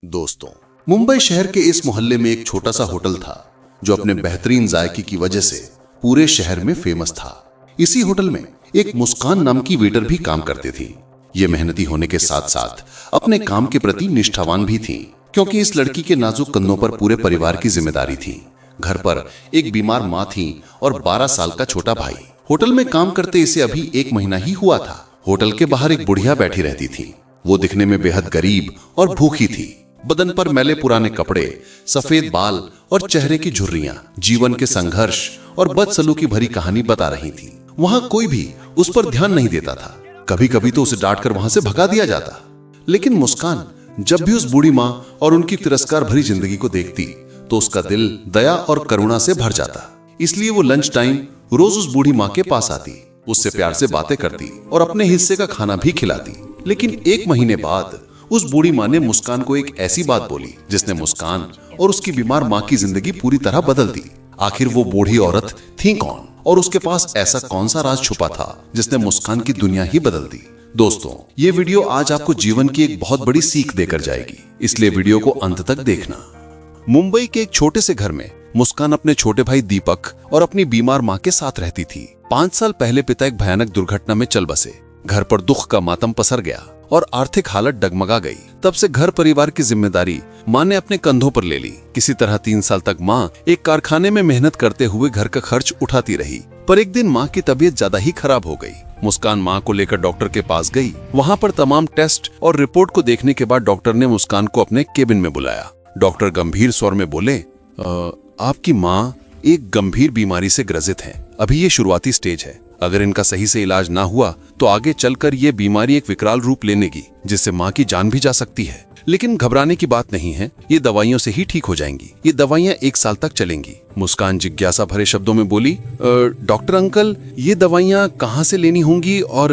दोस्तों, मुंबई शहर के इस मोहल्ले में एक छोटा सा होटल था जो अपने बेहतरीन जायके की वजह से पूरे शहर में फेमस था। इसी होटल में एक मुस्कान नाम की वेटर भी काम करती थी। ये मेहनती होने के साथ साथ अपने काम के प्रति निष्ठावान भी थी, क्योंकि इस लड़की के नाजुक कंधों पर पूरे परिवार की जिम्मेदारी थी। घर पर एक बीमार माँ थी और 12 साल का छोटा भाई। होटल में काम करते इसे अभी 1 महीना ही हुआ था। होटल के बाहर एक बुढ़िया बैठी रहती थी। वो दिखने में बेहद गरीब और भूखी थी। बदन पर मैले पुराने कपड़े, सफेद बाल और चेहरे की झुर्रियां जीवन के संघर्ष और बदसलूकी भरी कहानी बता रही थी। वहां कोई भी उस पर ध्यान नहीं देता था। कभी कभी तो उसे डांटकर वहां से भगा दिया जाता। लेकिन मुस्कान जब भी उस बूढ़ी माँ और उनकी तिरस्कार भरी जिंदगी को देखती तो उसका दिल दया और करुणा से भर जाता। इसलिए वो लंच टाइम रोज उस बूढ़ी माँ के पास आती, उससे प्यार से बातें करती और अपने हिस्से का खाना भी खिलाती। लेकिन 1 महीने बाद उस बूढ़ी माँ ने मुस्कान को एक ऐसी बात बोली जिसने मुस्कान और उसकी बीमार माँ की जिंदगी पूरी तरह बदल दी। आखिर वो बूढ़ी औरत थी कौन और उसके पास ऐसा कौन सा राज छुपा था जिसने मुस्कान की दुनिया ही बदल दी। दोस्तों, ये वीडियो आज आपको जीवन की एक बहुत बड़ी सीख देकर जाएगी, इसलिए वीडियो को अंत तक देखना। मुंबई के एक छोटे से घर में मुस्कान अपने छोटे भाई दीपक और अपनी बीमार माँ के साथ रहती थी। 5 साल पहले पिता एक भयानक दुर्घटना में चल बसे। घर पर दुख का मातम पसर गया और आर्थिक हालत डगमगा गई। तब से घर परिवार की जिम्मेदारी माँ ने अपने कंधों पर ले ली। किसी तरह 3 साल तक माँ एक कारखाने में मेहनत करते हुए घर का खर्च उठाती रही। पर एक दिन माँ की तबीयत ज्यादा ही खराब हो गई। मुस्कान माँ को लेकर डॉक्टर के पास गई। वहाँ पर तमाम टेस्ट और रिपोर्ट को देखने के बाद डॉक्टर ने मुस्कान को अपने केबिन में बुलाया। डॉक्टर गंभीर स्वर में बोले, आपकी माँ एक गंभीर बीमारी से ग्रसित है। अभी ये शुरुआती स्टेज है। अगर इनका सही से इलाज ना हुआ तो आगे चलकर ये बीमारी एक विकराल रूप लेनेगी, जिससे माँ की जान भी जा सकती है। लेकिन घबराने की बात नहीं है, ये दवाइयों से ही ठीक हो जाएंगी। ये दवाइयाँ 1 साल तक चलेंगी। मुस्कान जिज्ञासा भरे शब्दों में बोली, डॉक्टर अंकल, ये दवाइयाँ कहाँ से लेनी होंगी और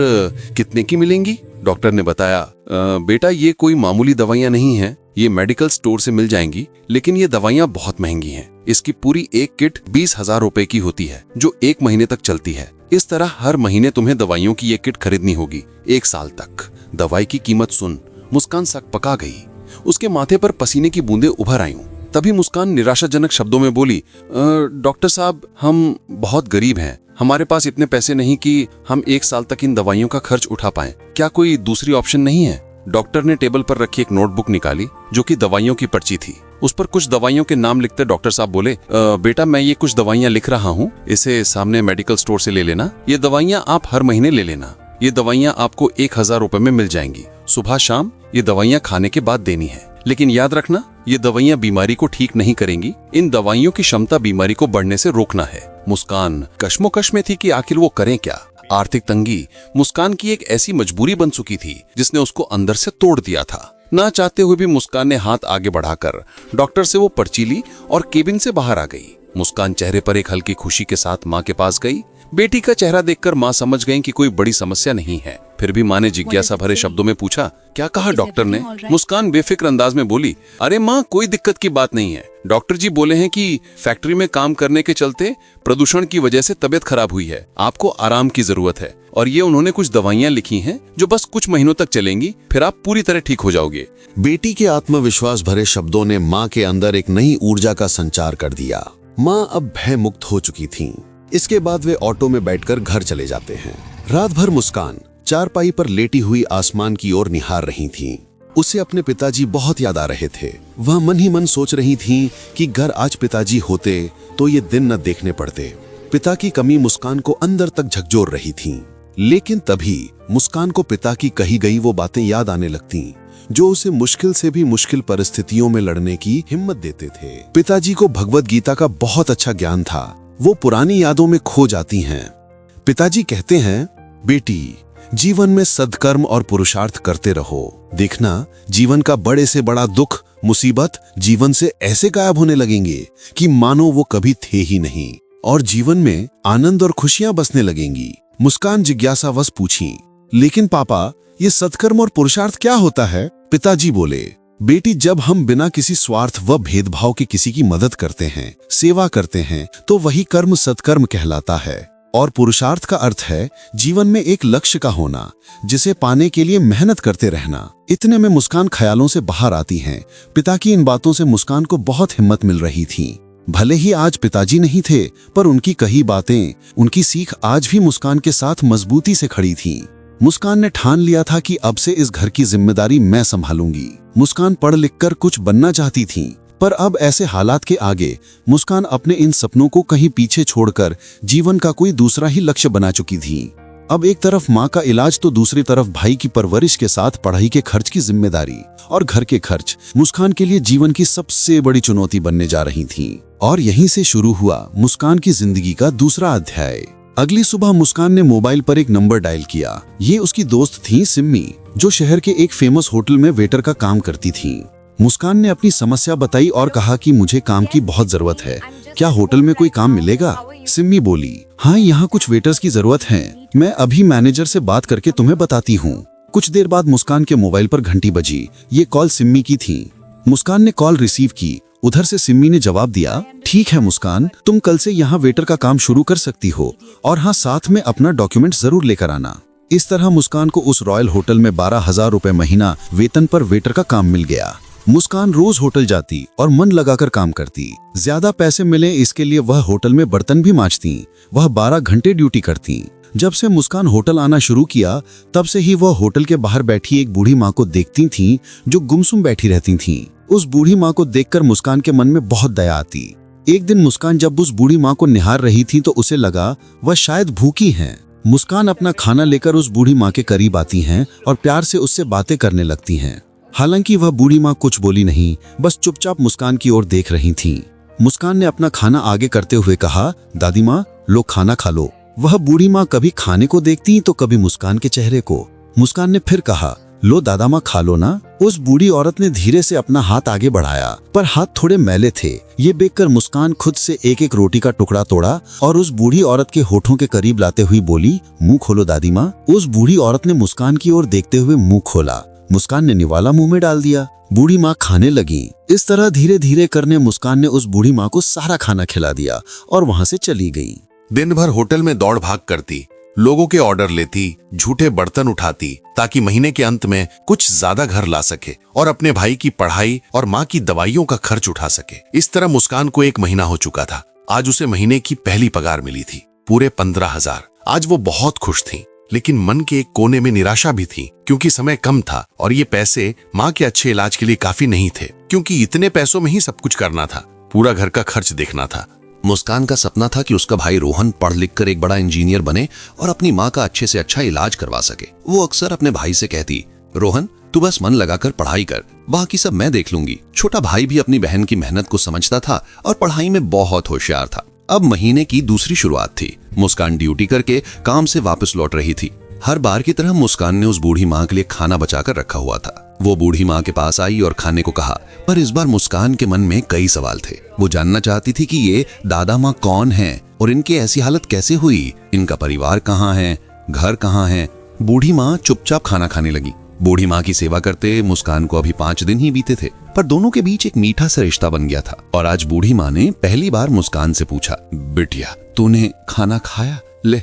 कितने की मिलेंगी? डॉक्टर ने बताया, बेटा, ये कोई मामूली दवाइयाँ नहीं है। ये मेडिकल स्टोर से मिल जाएंगी, लेकिन ये दवाइयाँ बहुत महंगी हैं। इसकी पूरी एक किट 20,000 रुपए की होती है, जो 1 महीने तक चलती है। इस तरह हर महीने तुम्हें दवाइयों की ये किट खरीदनी होगी 1 साल तक। दवाई की कीमत सुन मुस्कान सकपका गई। उसके माथे पर पसीने की बूंदें उभर आईं। तभी मुस्कान निराशाजनक शब्दों में बोली, डॉक्टर साहब, हम बहुत गरीब हैं। हमारे पास इतने पैसे नहीं कि हम 1 साल तक इन दवाइयों का खर्च उठा पाएं। क्या कोई दूसरी ऑप्शन नहीं है? डॉक्टर ने टेबल पर रखी एक नोटबुक निकाली जो कि दवाइयों की पर्ची थी। उस पर कुछ दवाइयों के नाम लिखते डॉक्टर साहब बोले, बेटा, मैं ये कुछ दवाइयाँ लिख रहा हूँ, इसे सामने मेडिकल स्टोर से ले लेना। ये दवाइयाँ आप हर महीने ले लेना। ये दवाइयाँ आपको 1,000 रुपए में मिल जाएंगी। सुबह शाम ये दवाइयाँ खाने के बाद देनी है। लेकिन याद रखना, ये दवाइयाँ बीमारी को ठीक नहीं करेंगी। इन दवाइयों की क्षमता बीमारी को बढ़ने से रोकना है। मुस्कान कश्मोकश में थी कि आखिर वो करें क्या। आर्थिक तंगी मुस्कान की एक ऐसी मजबूरी बन चुकी थी जिसने उसको अंदर से तोड़ दिया था। ना चाहते हुए भी मुस्कान ने हाथ आगे बढ़ाकर डॉक्टर से वो पर्ची ली और केबिन से बाहर आ गई। मुस्कान चेहरे पर एक हल्की खुशी के साथ माँ के पास गई। बेटी का चेहरा देखकर माँ समझ गई कि कोई बड़ी समस्या नहीं है। फिर भी माँ ने जिज्ञासा भरे शब्दों में पूछा, क्या कहा डॉक्टर ने? मुस्कान बेफिक्र अंदाज में बोली, अरे माँ, कोई दिक्कत की बात नहीं है। डॉक्टर जी बोले हैं कि फैक्ट्री में काम करने के चलते प्रदूषण की वजह से तबीयत खराब हुई है। आपको आराम की जरूरत है और ये उन्होंने कुछ दवाइयाँ लिखी हैं जो बस कुछ महीनों तक चलेंगी, फिर आप पूरी तरह ठीक हो जाओगे। बेटी के आत्मविश्वास भरे शब्दों ने माँ के अंदर एक नई ऊर्जा का संचार कर दिया। माँ अब भय मुक्त हो चुकी थी। इसके बाद वे ऑटो में बैठकर घर चले जाते हैं। रात भर मुस्कान चारपाई पर लेटी हुई आसमान की ओर निहार रही थी। उसे अपने पिताजी बहुत याद आ रहे थे। वह मन ही मन सोच रही थी कि घर आज पिताजी होते तो ये दिन न देखने पड़ते। पिता की कमी मुस्कान को अंदर तक झकझोर रही थी। लेकिन तभी मुस्कान को पिता की कही गई वो बातें याद आने लगती जो उसे मुश्किल से भी मुश्किल परिस्थितियों में लड़ने की हिम्मत देते थे। पिताजी को भगवत गीता का बहुत अच्छा ज्ञान था। वो पुरानी यादों में खो जाती हैं। पिताजी कहते हैं, बेटी, जीवन में सद्कर्म और पुरुषार्थ करते रहो। देखना, जीवन का बड़े से बड़ा दुख, मुसीबत जीवन से ऐसे गायब होने लगेंगे कि मानो वो कभी थे ही नहीं, और जीवन में आनंद और खुशियां बसने लगेंगी। मुस्कान जिज्ञासावश पूछी, लेकिन पापा, ये सत्कर्म और पुरुषार्थ क्या होता है? पिताजी बोले, बेटी, जब हम बिना किसी स्वार्थ व भेदभाव के किसी की मदद करते हैं, सेवा करते हैं, तो वही कर्म सत्कर्म कहलाता है। और पुरुषार्थ का अर्थ है जीवन में एक लक्ष्य का होना, जिसे पाने के लिए मेहनत करते रहना। इतने में मुस्कान ख्यालों से बाहर आती हैं। पिता की इन बातों से मुस्कान को बहुत हिम्मत मिल रही थी। भले ही आज पिताजी नहीं थे, पर उनकी कही बातें, उनकी सीख आज भी मुस्कान के साथ मजबूती से खड़ी थी। मुस्कान ने ठान लिया था कि अब से इस घर की जिम्मेदारी मैं संभालूंगी। मुस्कान पढ़ लिख कर कुछ बनना चाहती थी, पर अब ऐसे हालात के आगे मुस्कान अपने इन सपनों को कहीं पीछे छोड़कर जीवन का कोई दूसरा ही लक्ष्य बना चुकी थी। अब एक तरफ माँ का इलाज तो दूसरी तरफ भाई की परवरिश के साथ पढ़ाई के खर्च की जिम्मेदारी और घर के खर्च मुस्कान के लिए जीवन की सबसे बड़ी चुनौती बनने जा रही थी। और यहीं से शुरू हुआ मुस्कान की जिंदगी का दूसरा अध्याय। अगली सुबह मुस्कान ने मोबाइल पर एक नंबर डायल किया। ये उसकी दोस्त थी सिम्मी, जो शहर के एक फेमस होटल में वेटर का काम करती थी। मुस्कान ने अपनी समस्या बताई और कहा कि मुझे काम की बहुत जरूरत है, क्या होटल में कोई काम मिलेगा? सिम्मी बोली, हाँ, यहाँ कुछ वेटर्स की जरूरत है, मैं अभी मैनेजर से बात करके तुम्हें बताती हूँ। कुछ देर बाद मुस्कान के मोबाइल पर घंटी बजी। ये कॉल सिम्मी की थी। मुस्कान ने कॉल रिसीव की। उधर से सिम्मी ने जवाब दिया, ठीक है मुस्कान, तुम कल से यहाँ वेटर का काम शुरू कर सकती हो, और हाँ, साथ में अपना डॉक्यूमेंट जरूर लेकर आना। इस तरह मुस्कान को उस रॉयल होटल में 12,000 रुपए महीना वेतन पर वेटर का काम मिल गया। मुस्कान रोज होटल जाती और मन लगाकर काम करती। ज्यादा पैसे मिले इसके लिए वह होटल में बर्तन भी मांजती। वह 12 घंटे ड्यूटी करती। जब से मुस्कान होटल आना शुरू किया, तब से ही वह होटल के बाहर बैठी एक बूढ़ी माँ को देखती थीं, जो गुमसुम बैठी रहती थीं। उस बूढ़ी माँ को देखकर मुस्कान के मन में बहुत दया आती। एक दिन मुस्कान जब उस बूढ़ी माँ को निहार रही थी तो उसे लगा वह शायद भूखी हैं। मुस्कान अपना खाना लेकर उस बूढ़ी माँ के करीब आती हैं और प्यार से उससे बातें करने लगती हैं। हालांकि वह बूढ़ी माँ कुछ बोली नहीं, बस चुपचाप मुस्कान की ओर देख रही थी। मुस्कान ने अपना खाना आगे करते हुए कहा, दादी माँ, लो खाना खा लो। वह बूढ़ी माँ कभी खाने को देखती तो कभी मुस्कान के चेहरे को। मुस्कान ने फिर कहा, लो दादा माँ, खा लो ना। उस बूढ़ी औरत ने धीरे से अपना हाथ आगे बढ़ाया, पर हाथ थोड़े मैले थे। ये देखकर मुस्कान खुद से एक एक रोटी का टुकड़ा तोड़ा और उस बूढ़ी औरत के होठों के करीब लाते हुए बोली, मुंह खोलो दादी माँ। उस बूढ़ी औरत ने मुस्कान की ओर देखते हुए मुंह खोला। मुस्कान ने निवाला मुंह में डाल दिया। बूढ़ी माँ खाने लगी। इस तरह धीरे धीरे करने मुस्कान ने उस बूढ़ी माँ को सारा खाना खिला दिया और वहां से चली गई। दिन भर होटल में दौड़ भाग करती, लोगों के ऑर्डर लेती, झूठे बर्तन उठाती, ताकि महीने के अंत में कुछ ज्यादा घर ला सके और अपने भाई की पढ़ाई और माँ की दवाइयों का खर्च उठा सके। इस तरह मुस्कान को 1 महीना हो चुका था। आज उसे महीने की पहली पगार मिली थी, पूरे 15,000। आज वो बहुत खुश थी, लेकिन मन के एक कोने में निराशा भी थी, क्योंकि समय कम था और ये पैसे माँ के अच्छे इलाज के लिए काफी नहीं थे, क्योंकि इतने पैसों में ही सब कुछ करना था, पूरा घर का खर्च देखना था। मुस्कान का सपना था कि उसका भाई रोहन पढ़ लिख कर एक बड़ा इंजीनियर बने और अपनी माँ का अच्छे से अच्छा इलाज करवा सके। वो अक्सर अपने भाई से कहती, रोहन, तू बस मन लगाकर पढ़ाई कर, बाकी सब मैं देख लूंगी। छोटा भाई भी अपनी बहन की मेहनत को समझता था और पढ़ाई में बहुत होशियार था। अब महीने की दूसरी शुरुआत थी। मुस्कान ड्यूटी करके काम से वापस लौट रही थी। हर बार की तरह मुस्कान ने उस बूढ़ी माँ के लिए खाना बचाकर रखा हुआ था। वो बूढ़ी माँ के पास आई और खाने को कहा, पर इस बार मुस्कान के मन में कई सवाल थे। वो जानना चाहती थी कि ये दादा माँ कौन हैं और इनकी ऐसी हालत कैसे हुई, इनका परिवार कहाँ है, घर कहाँ है। बूढ़ी माँ चुपचाप खाना खाने लगी। बूढ़ी माँ की सेवा करते मुस्कान को अभी 5 दिन ही बीते थे, पर दोनों के बीच एक मीठा सा रिश्ता बन गया था। और आज बूढ़ी माँ ने पहली बार मुस्कान से पूछा, बिटिया, तूने खाना खाया? ले,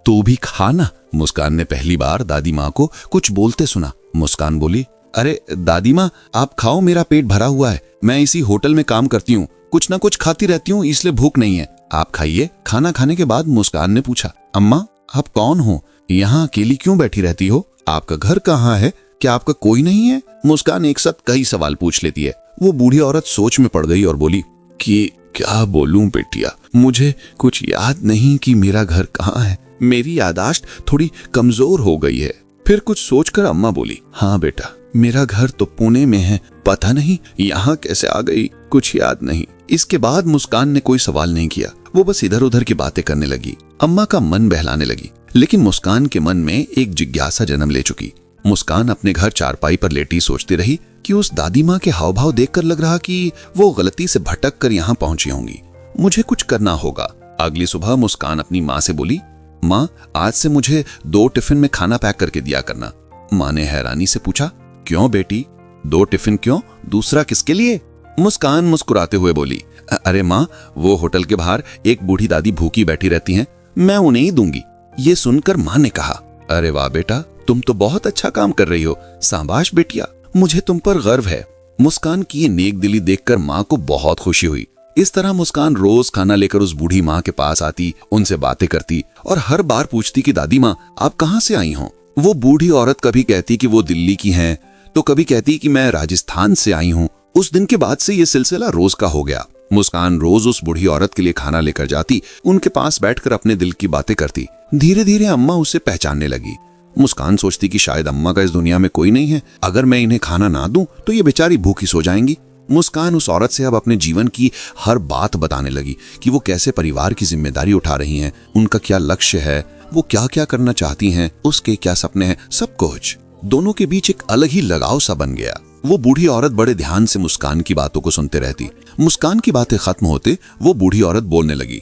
तू भी खाना। मुस्कान ने पहली बार दादी माँ को कुछ बोलते सुना। मुस्कान बोली, अरे दादी माँ, आप खाओ, मेरा पेट भरा हुआ है। मैं इसी होटल में काम करती हूँ, कुछ ना कुछ खाती रहती हूँ, इसलिए भूख नहीं है। आप खाइए। खाना खाने के बाद मुस्कान ने पूछा, अम्मा, आप कौन हो? यहाँ अकेली क्यों बैठी रहती हो? आपका घर कहाँ है? क्या आपका कोई नहीं है? मुस्कान एक साथ कई सवाल पूछ लेती है। वो बूढ़ी औरत सोच में पड़ गई और बोली कि क्या बोलूं बेटिया, मुझे कुछ याद नहीं कि मेरा घर कहाँ है। मेरी यादाश्त थोड़ी कमजोर हो गई है। फिर कुछ सोचकर अम्मा बोली, हाँ बेटा, मेरा घर तो पुणे में है, पता नहीं यहाँ कैसे आ गई, कुछ याद नहीं। इसके बाद मुस्कान ने कोई सवाल नहीं किया। वो बस इधर उधर की बातें करने लगी। अम्मा का मन बहलाने लगी, लेकिन मुस्कान के मन में एक जिज्ञासा जन्म ले चुकी। मुस्कान अपने घर चारपाई पर लेटी सोचती रही कि उस दादी माँ के हाव भाव देखकर लग रहा कि वो गलती से भटक कर यहाँ पहुंची होंगी। मुझे कुछ करना होगा। अगली सुबह मुस्कान अपनी माँ से बोली, माँ, आज से मुझे 2 टिफिन में खाना पैक करके दिया करना। माँ ने हैरानी से पूछा, क्यों बेटी, 2 टिफिन क्यों? दूसरा किसके लिए? मुस्कान मुस्कुराते हुए बोली, अरे माँ, वो होटल के बाहर एक बूढ़ी दादी भूखी बैठी रहती हैं, मैं उन्हें ही दूंगी। ये सुनकर माँ ने कहा, अरे वाह बेटा, तुम तो बहुत अच्छा काम कर रही हो, शाबाश बेटिया, मुझे तुम पर गर्व है। मुस्कान की ये नेक दिली देखकर माँ को बहुत खुशी हुई। इस तरह मुस्कान रोज खाना लेकर उस बूढ़ी माँ के पास आती, उनसे बातें करती और हर बार पूछती कि दादी माँ आप कहाँ से आई हो। वो बूढ़ी औरत कभी कहती कि वो दिल्ली की हैं, तो कभी कहती कि मैं राजस्थान से आई हूँ। उस दिन के बाद से ये सिलसिला रोज का हो गया। मुस्कान रोज उस बूढ़ी औरत के लिए खाना लेकर जाती, उनके पास बैठकर अपने दिल की बातें करती। धीरे धीरे अम्मा उसे पहचानने लगी। मुस्कान सोचती कि शायद अम्मा का इस दुनिया में कोई नहीं है, अगर मैं इन्हें खाना ना दूं तो ये बेचारी भूखी सो जाएंगी। मुस्कान उस औरत से अब अपने जीवन की हर बात बताने लगी कि वो कैसे परिवार की जिम्मेदारी उठा रही हैं, उनका क्या लक्ष्य है, वो क्या क्या करना चाहती हैं, उसके क्या सपने हैं, सब कुछ। दोनों के बीच एक अलग ही लगाव सा बन गया। वो बूढ़ी औरत बड़े ध्यान से मुस्कान की बातों को सुनते रहती। मुस्कान की बातें खत्म होते वो बूढ़ी औरत बोलने लगी,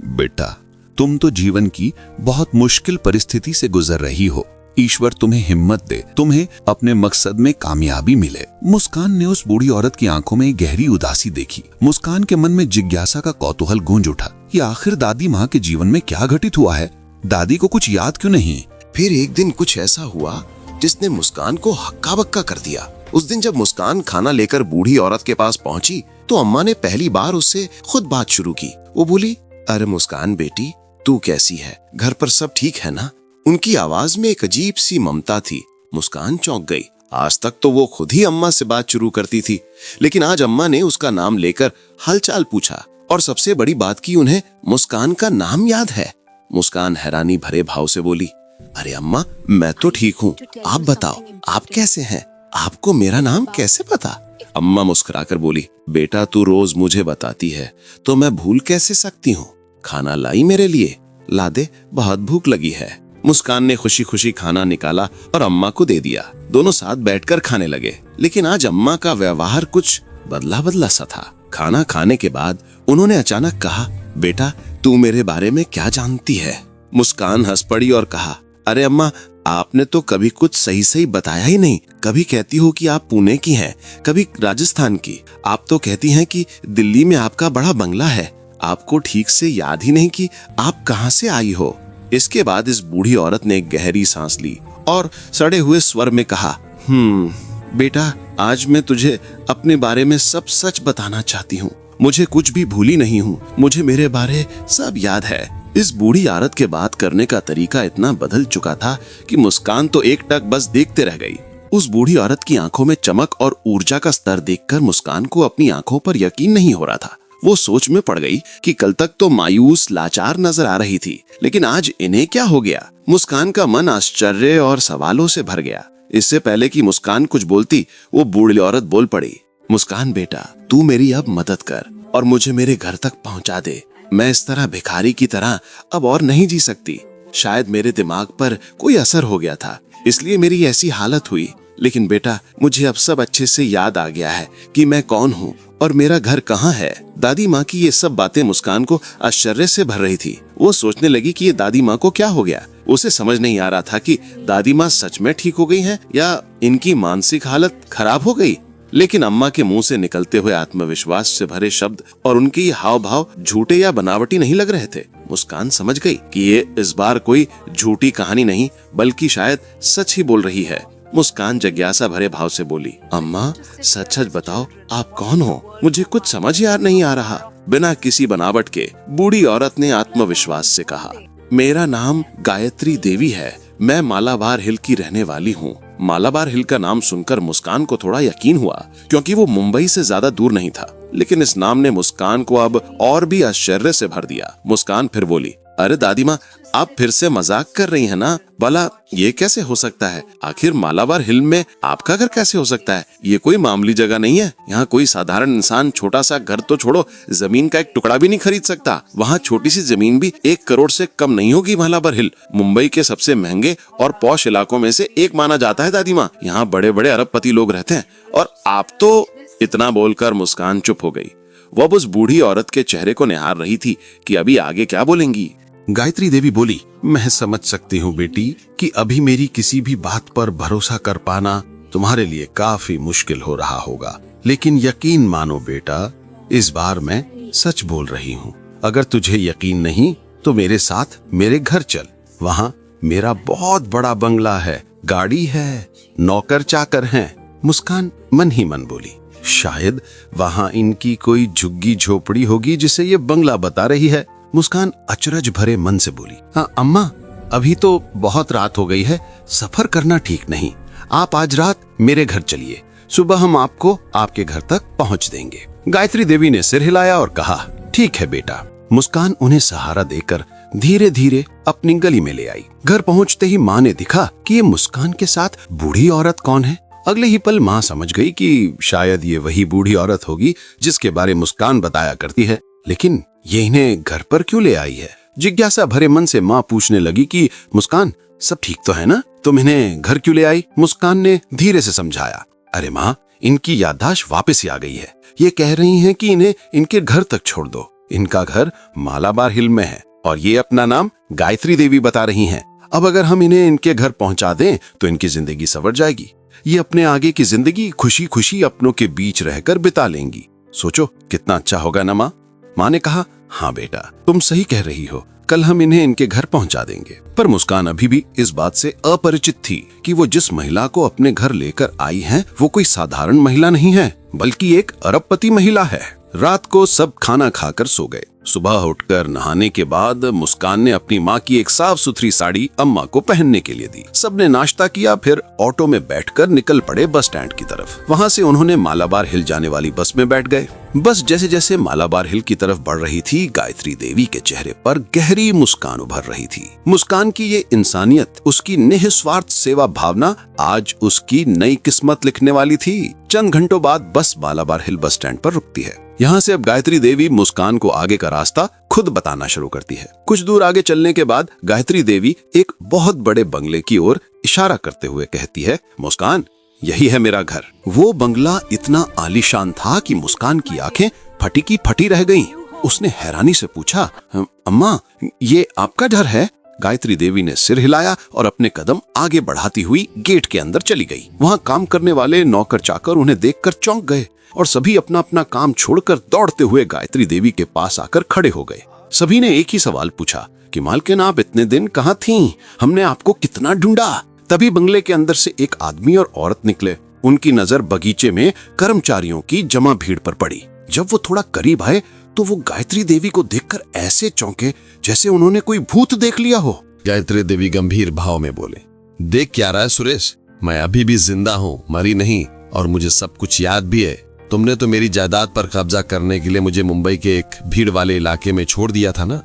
बेटा तुम तो जीवन की बहुत मुश्किल परिस्थिति से गुजर रही हो, ईश्वर तुम्हें हिम्मत दे, तुम्हें अपने मकसद में कामयाबी मिले। मुस्कान ने उस बूढ़ी औरत की आंखों में एक गहरी उदासी देखी। मुस्कान के मन में जिज्ञासा का कौतूहल गूंज उठा कि आखिर दादी माँ के जीवन में क्या घटित हुआ है, दादी को कुछ याद क्यों नहीं। फिर एक दिन कुछ ऐसा हुआ जिसने मुस्कान को हक्का बक्का कर दिया। उस दिन जब मुस्कान खाना लेकर बूढ़ी औरत के पास पहुंची तो अम्मा ने पहली बार उससे खुद बात शुरू की। वो बोली, अरे मुस्कान बेटी, तू कैसी है, घर पर सब ठीक है ना। उनकी आवाज में एक अजीब सी ममता थी। मुस्कान चौंक गई। आज तक तो वो खुद ही अम्मा से बात शुरू करती थी, लेकिन आज अम्मा ने उसका नाम लेकर हालचाल पूछा और सबसे बड़ी बात की उन्हें मुस्कान का नाम याद है। मुस्कान हैरानी भरे भाव से बोली, अरे अम्मा मैं तो ठीक हूँ, आप बताओ आप कैसे हैं, आपको मेरा नाम कैसे पता। अम्मा मुस्कुराकर बोली, बेटा तू रोज मुझे बताती है तो मैं भूल कैसे सकती हूँ। खाना लाई मेरे लिए, ला दे, बहुत भूख लगी है। मुस्कान ने खुशी खुशी खाना निकाला और अम्मा को दे दिया। दोनों साथ बैठकर खाने लगे, लेकिन आज अम्मा का व्यवहार कुछ बदला बदला सा था। खाना खाने के बाद उन्होंने अचानक कहा, बेटा तू मेरे बारे में क्या जानती है। मुस्कान हंस पड़ी और कहा, अरे अम्मा आपने तो कभी कुछ सही सही बताया ही नहीं। कभी कहती हो कि आप पुणे की हैं, कभी राजस्थान की। आप तो कहती हैं कि दिल्ली में आपका बड़ा बंगला है। आपको ठीक से याद ही नहीं कि आप कहाँ से आई हो। इसके बाद इस बूढ़ी औरत ने एक गहरी सांस ली और सड़े हुए स्वर में कहा, बेटा आज मैं तुझे अपने बारे में सब सच बताना चाहती हूँ। मुझे कुछ भी भूली नहीं हूँ, मुझे मेरे बारे सब याद है। इस बूढ़ी औरत के बात करने का तरीका इतना बदल चुका था कि मुस्कान तो एकटक बस देखते रह गई। उस बूढ़ी औरत की आंखों में चमक और ऊर्जा का स्तर देखकर मुस्कान को अपनी आंखों पर यकीन नहीं हो रहा था। वो सोच में पड़ गई कि कल तक तो मायूस लाचार नजर आ रही थी, लेकिन आज इन्हें क्या हो गया। मुस्कान का मन आश्चर्य और सवालों से भर गया। इससे पहले कि मुस्कान कुछ बोलती, वो बूढ़ी औरत बोल पड़ी, मुस्कान बेटा तू मेरी अब मदद कर और मुझे मेरे घर तक पहुंचा दे। मैं इस तरह भिखारी की तरह अब और नहीं जी सकती। शायद मेरे दिमाग पर कोई असर हो गया था, इसलिए मेरी ऐसी हालत हुई। लेकिन बेटा मुझे अब सब अच्छे से याद आ गया है कि मैं कौन हूँ और मेरा घर कहाँ है। दादी माँ की ये सब बातें मुस्कान को आश्चर्य से भर रही थी। वो सोचने लगी कि ये दादी माँ को क्या हो गया। उसे समझ नहीं आ रहा था कि दादी माँ सच में ठीक हो गई हैं या इनकी मानसिक हालत खराब हो गई। लेकिन अम्मा के मुंह से निकलते हुए आत्मविश्वास से भरे शब्द और उनके ये हाव भाव झूठे या बनावटी नहीं लग रहे थे। मुस्कान समझ गई कि ये इस बार कोई झूठी कहानी नहीं बल्कि शायद सच ही बोल रही है। मुस्कान जिज्ञासा भरे भाव से बोली, अम्मा सच सच बताओ आप कौन हो, मुझे कुछ समझ यार नहीं आ रहा। बिना किसी बनावट के बूढ़ी औरत ने आत्मविश्वास से कहा, मेरा नाम गायत्री देवी है, मैं मालाबार हिल की रहने वाली हूँ। मालाबार हिल का नाम सुनकर मुस्कान को थोड़ा यकीन हुआ, क्योंकि वो मुंबई से ज्यादा दूर नहीं था। लेकिन इस नाम ने मुस्कान को अब और भी आश्चर्य से भर दिया। मुस्कान फिर बोली, अरे दादी माँ आप फिर से मजाक कर रही हैं ना। भला ये कैसे हो सकता है, आखिर मालाबार हिल में आपका घर कैसे हो सकता है। ये कोई मामूली जगह नहीं है। यहाँ कोई साधारण इंसान छोटा सा घर तो छोड़ो, जमीन का एक टुकड़ा भी नहीं खरीद सकता। वहाँ छोटी सी जमीन भी 1 करोड़ से कम नहीं होगी। मालाबार हिल मुंबई के सबसे महंगे और पॉश इलाकों में से एक माना जाता है दादी माँ। यहाँ बड़े बड़े अरबपति लोग रहते हैं और आप तो। इतना बोलकर मुस्कान चुप हो गई। वो उस बूढ़ी औरत के चेहरे को निहार रही थी कि अभी आगे क्या बोलेंगी। गायत्री देवी बोली, मैं समझ सकती हूँ बेटी कि अभी मेरी किसी भी बात पर भरोसा कर पाना तुम्हारे लिए काफी मुश्किल हो रहा होगा, लेकिन यकीन मानो बेटा, इस बार मैं सच बोल रही हूँ। अगर तुझे यकीन नहीं तो मेरे साथ मेरे घर चल। वहाँ मेरा बहुत बड़ा बंगला है, गाड़ी है, नौकर चाकर हैं। मुस्कान मन ही मन बोली, शायद वहाँ इनकी कोई झुग्गी झोपड़ी होगी जिसे ये बंगला बता रही है। मुस्कान अचरज भरे मन से बोली, हाँ अम्मा, अभी तो बहुत रात हो गई है, सफर करना ठीक नहीं। आप आज रात मेरे घर चलिए, सुबह हम आपको आपके घर तक पहुंच देंगे। गायत्री देवी ने सिर हिलाया और कहा, ठीक है बेटा। मुस्कान उन्हें सहारा देकर धीरे धीरे अपनी गली में ले आई। घर पहुंचते ही माँ ने दिखा कि ये मुस्कान के साथ बूढ़ी औरत कौन है। अगले ही पल माँ समझ गई कि शायद ये वही बूढ़ी औरत होगी जिसके बारे मुस्कान बताया करती है, लेकिन ये इन्हें घर पर क्यों ले आई है। जिज्ञासा भरे मन से माँ पूछने लगी कि मुस्कान, सब ठीक तो है ना, तुम इन्हें घर क्यों ले आई। मुस्कान ने धीरे से समझाया, अरे माँ, इनकी याददाश्त वापस ही आ गई है। ये कह रही हैं कि इन्हें इनके घर तक छोड़ दो। इनका घर मालाबार हिल में है और ये अपना नाम गायत्री देवी बता रही हैं। अब अगर हम इन्हें इनके घर पहुंचा दें तो इनकी जिंदगी संवर जाएगी। ये अपने आगे की जिंदगी खुशी खुशी अपनों के बीच रहकर बिता लेंगी। सोचो कितना अच्छा होगा ना माँ। माँ ने कहा, हाँ बेटा, तुम सही कह रही हो, कल हम इन्हें इनके घर पहुंचा देंगे। पर मुस्कान अभी भी इस बात से अपरिचित थी कि वो जिस महिला को अपने घर लेकर आई हैं, वो कोई साधारण महिला नहीं है, बल्कि एक अरबपति महिला है। रात को सब खाना खाकर सो गए। सुबह उठकर नहाने के बाद मुस्कान ने अपनी माँ की एक साफ सुथरी साड़ी अम्मा को पहनने के लिए दी। सबने नाश्ता किया, फिर ऑटो में बैठकर निकल पड़े बस स्टैंड की तरफ। वहाँ से उन्होंने मालाबार हिल जाने वाली बस में बैठ गए। बस जैसे जैसे मालाबार हिल की तरफ बढ़ रही थी, गायत्री देवी के चेहरे पर गहरी मुस्कान उभर रही थी। मुस्कान की ये इंसानियत, उसकी निस्वार्थ सेवा भावना आज उसकी नई किस्मत लिखने वाली थी। चंद घंटों बाद बस मालाबार हिल बस स्टैंड पर रुकती है। यहाँ से अब गायत्री देवी मुस्कान को आगे का रास्ता खुद बताना शुरू करती है। कुछ दूर आगे चलने के बाद गायत्री देवी एक बहुत बड़े बंगले की ओर इशारा करते हुए कहती है, मुस्कान, यही है मेरा घर। वो बंगला इतना आलीशान था कि मुस्कान की आंखें फटी की फटी रह गईं। उसने हैरानी से पूछा, अम्मा, ये आपका घर है? गायत्री देवी ने सिर हिलाया और अपने कदम आगे बढ़ाती हुई गेट के अंदर चली गई। वहाँ काम करने वाले नौकर चाकर उन्हें देखकर चौंक गए और सभी अपना अपना काम छोड़कर दौड़ते हुए गायत्री देवी के पास आकर खड़े हो गए। सभी ने एक ही सवाल पूछा कि मालकिन, आप इतने दिन कहाँ थीं? हमने आपको कितना ढूंढा। तभी बंगले के अंदर से एक आदमी और औरत निकले। उनकी नजर बगीचे में कर्मचारियों की जमा भीड़ पर पड़ी। जब वो थोड़ा करीब आए तो वो गायत्री देवी को देखकर ऐसे चौंके जैसे उन्होंने कोई भूत देख लिया हो। गायत्री देवी गंभीर भाव में बोले, देख क्या रहा है सुरेश, मैं अभी भी जिंदा हूँ, मरी नहीं, और मुझे सब कुछ याद भी है। तुमने तो मेरी जायदाद पर कब्जा करने के लिए मुझे मुंबई के एक भीड़ वाले इलाके में छोड़ दिया था ना।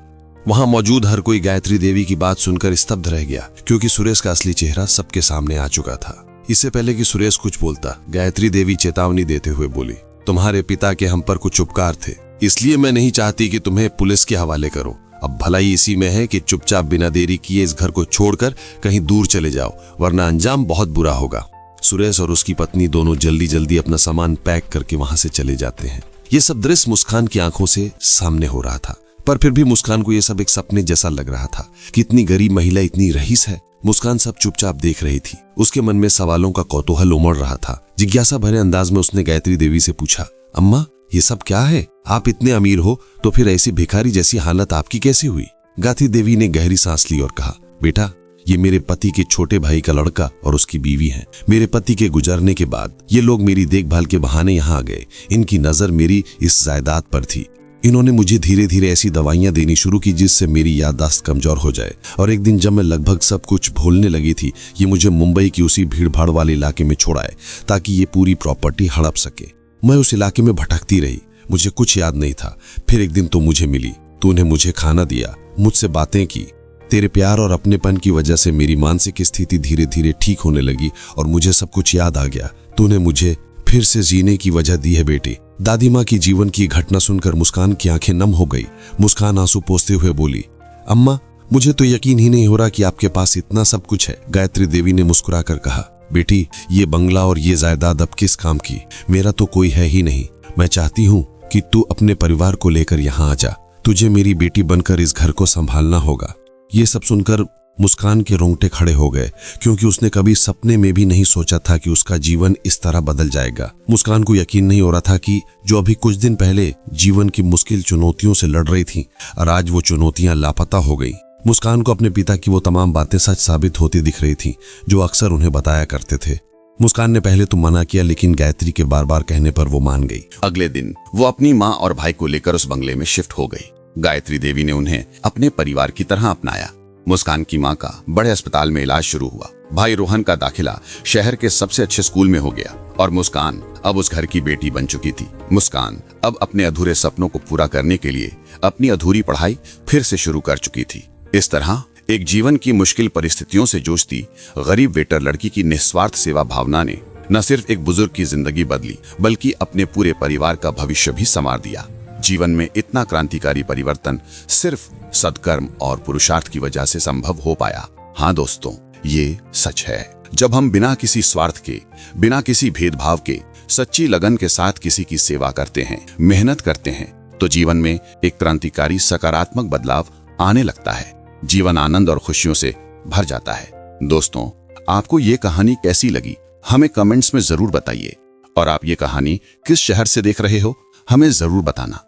वहां मौजूद हर कोई गायत्री देवी की बात सुनकर स्तब्ध रह गया, क्योंकि सुरेश का असली चेहरा सबके सामने आ चुका था। इससे पहले कि सुरेश कुछ बोलता, गायत्री देवी चेतावनी देते हुए बोली, तुम्हारे पिता के हम पर कुछ उपकार थे, इसलिए मैं नहीं चाहती कि तुम्हें पुलिस के हवाले करो। अब भलाई इसी में है कि चुपचाप बिना देरी किए इस घर को छोड़कर कहीं दूर चले जाओ, वरना अंजाम बहुत बुरा होगा। सुरेश और उसकी पत्नी दोनों जल्दी जल्दी अपना सामान पैक करके वहां से चले जाते हैं। ये सब दृश्य मुस्कान की आंखों से सामने हो रहा था, पर फिर भी मुस्कान को ये सब एक सपने जैसा लग रहा था कि इतनी गरीब महिला इतनी रईस है। मुस्कान सब चुपचाप देख रही थी। उसके मन में सवालों का कौतूहल उमड़ रहा था। जिज्ञासा भरे अंदाज में उसने गायत्री देवी से पूछा, अम्मा, ये सब क्या है? आप इतने अमीर हो तो फिर ऐसी भिखारी जैसी हालत आपकी कैसे हुई? गायत्री देवी ने गहरी सांस ली और कहा, बेटा, ये मेरे पति के छोटे भाई का लड़का और उसकी बीवी है। मेरे पति के गुजरने के बाद ये लोग मेरी देखभाल के बहाने यहाँ आ गए। इनकी नजर मेरी इस जायदाद पर थी। इन्होंने मुझे धीरे धीरे ऐसी दवाइयां देनी शुरू की जिससे मेरी याददाश्त कमजोर हो जाए, और एक दिन जब मैं लगभग सब कुछ भूलने लगी थी, ये मुझे मुंबई की उसी भीड़ भाड़ वाले इलाके में छोड़ाए ताकि ये पूरी प्रॉपर्टी हड़प सके। मैं उस इलाके में भटकती रही, मुझे कुछ याद नहीं था। फिर एक दिन तो मुझे मिली, तूने मुझे खाना दिया, मुझसे बातें की। तेरे प्यार और अपनेपन की वजह से मेरी मानसिक स्थिति धीरे धीरे ठीक होने लगी और मुझे सब कुछ याद आ गया। तूने मुझे फिर से जीने की वजह दी है बेटी। दादी माँ की जीवन की घटना सुनकर मुस्कान की आंखें नम हो गई। मुस्कान आंसू पोंछते हुए बोली, अम्मा, मुझे तो यकीन ही नहीं हो रहा कि आपके पास इतना सब कुछ है। गायत्री देवी ने मुस्कुरा कर कहा, बेटी, ये बंगला और ये जायदाद अब किस काम की? मेरा तो कोई है ही नहीं। मैं चाहती हूँ कि तू अपने परिवार को लेकर यहाँ आ जा। तुझे मेरी बेटी बनकर इस घर को संभालना होगा। ये सब सुनकर मुस्कान के रोंगटे खड़े हो गए, क्योंकि उसने कभी सपने में भी नहीं सोचा था कि उसका जीवन इस तरह बदल जाएगा। मुस्कान को यकीन नहीं हो रहा था कि जो अभी कुछ दिन पहले जीवन की मुश्किल चुनौतियों से लड़ रही थी और आज वो चुनौतियां लापता हो गई। मुस्कान को अपने पिता की वो तमाम बातें सच साबित होती दिख रही थी जो अक्सर उन्हें बताया करते थे। मुस्कान ने पहले तो मना किया, लेकिन गायत्री के बार बार कहने पर वो मान गई। अगले दिन वो अपनी माँ और भाई को लेकर उस बंगले में शिफ्ट हो गई। गायत्री देवी ने उन्हें अपने परिवार की तरह अपनाया। मुस्कान की माँ का बड़े अस्पताल में इलाज शुरू हुआ। भाई रोहन का दाखिला शहर के सबसे अच्छे स्कूल में हो गया और मुस्कान अब उस घर की बेटी बन चुकी थी। मुस्कान अब अपने अधूरे सपनों को पूरा करने के लिए अपनी अधूरी पढ़ाई फिर से शुरू कर चुकी थी। इस तरह एक जीवन की मुश्किल परिस्थितियों से जूझती गरीब वेटर लड़की की निस्वार्थ सेवा भावना ने न सिर्फ एक बुजुर्ग की जिंदगी बदली, बल्कि अपने पूरे परिवार का भविष्य भी संवार दिया। जीवन में इतना क्रांतिकारी परिवर्तन सिर्फ सद्कर्म और पुरुषार्थ की वजह से संभव हो पाया। हाँ दोस्तों, ये सच है। जब हम बिना किसी स्वार्थ के, बिना किसी भेदभाव के, सच्ची लगन के साथ किसी की सेवा करते हैं, मेहनत करते हैं, तो जीवन में एक क्रांतिकारी सकारात्मक बदलाव आने लगता है। जीवन आनंद और खुशियों से भर जाता है। दोस्तों, आपको ये कहानी कैसी लगी हमें कमेंट्स में जरूर बताइए, और आप ये कहानी किस शहर से देख रहे हो हमें जरूर बताना।